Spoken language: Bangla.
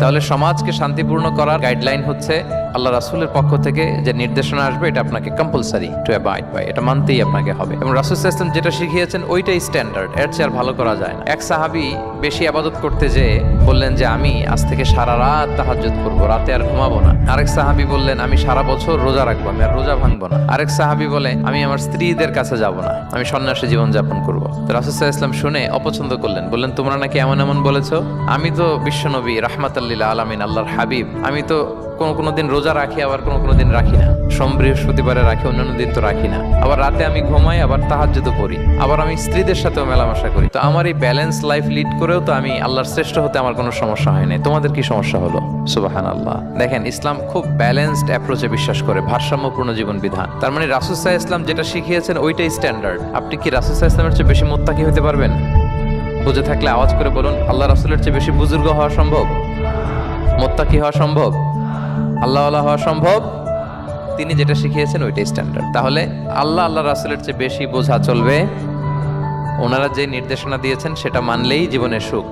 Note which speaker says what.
Speaker 1: তাহলে সমাজকে শান্তিপূর্ণ করার গাইডলাইন হচ্ছে আল্লাহ রাসূলের পক্ষ থেকে যে নির্দেশনা আসবে এটা আপনাকে কম্পালসারি টু অ্যাবাইড বাই, এটা মানতেই আপনাকে হবে। এবং রাসূল সাল্লাল্লাহু আলাইহি ওয়াসাল্লাম যেটা শিখিয়েছেন ওইটাই স্ট্যান্ডার্ড, এর চেয়ে আর ভালো করা যায় না। এক সাহাবী বেশি ইবাদত করতে যেয়ে বললেন যে আমি আজ থেকে সারা রাত তাহাজ্জুদ করব, রাতে আর ঘুমাবো না। আরেক সাহাবী বললেন আমি সারা বছর রোজা রাখবো, আমি আর রোজা ভাঙবো না। আরেক সাহাবী বলে আমি আমার স্ত্রীদের কাছে যাব না, আমি সন্ন্যাসী জীবন যাপন করব। তো রাসূল সাল্লাল্লাহু আলাইহি ওয়াসাল্লাম শুনে অপছন্দ করলেন, বললেন তোমরা নাকি এমন এমন বলেছো, আমি তো বিশ্বনবী রাহমাতাল লিল আলামিন, আল্লাহর হাবিব, আমি তো কোনো দিন রোজা রাখি, আবার কোনো দিন রাখি না। সোম বৃহস্পতিবারে রাখি, অন্যান্য দিন তো রাখি না। আবার রাতে আমি ঘুমাই, আবার তাহাজ্জুদও পড়ি, আবার আমি স্ত্রীদের সাথেও মেলামেশা করি। তো আমার এই ব্যালেন্স লাইফ লিড করেও তো আমি আল্লাহর শ্রেষ্ঠ হতে আমার কোনো সমস্যা হয় নাই, তোমাদের কি সমস্যা হলো? সুবহানাল্লাহ। দেখেন, ইসলাম খুব ব্যালেন্সড অ্যাপ্রোচে বিশ্বাস করে, ভারসাম্যপূর্ণ জীবন বিধান। তার মানে রাসূল সাল্লাল্লাহু আলাইহি ওয়াসাল্লাম যেটা শিখিয়েছেন ওইটাই স্ট্যান্ডার্ড। আপনি কি রাসূল সাল্লাল্লাহু আলাইহি ওয়াসাল্লামের চেয়ে বেশি মুত্তাকি হতে পারবেন? বুঝে থাকলে আওয়াজ করে বলুন, আল্লাহ রাসূলের চেয়ে বেশি বুজুর্গ হওয়া সম্ভব? মুত্তাকি হওয়া সম্ভব? আল্লাহওয়ালা হওয়া সম্ভব? তিনি যেটা শিখিয়েছেন ওইটাই স্ট্যান্ডার্ড। তাহলে আল্লাহ রাসূলের চেয়ে বেশি বোঝা চলবে, ওনারা যে নির্দেশনা দিয়েছেন সেটা মানলেই জীবনের সুখ।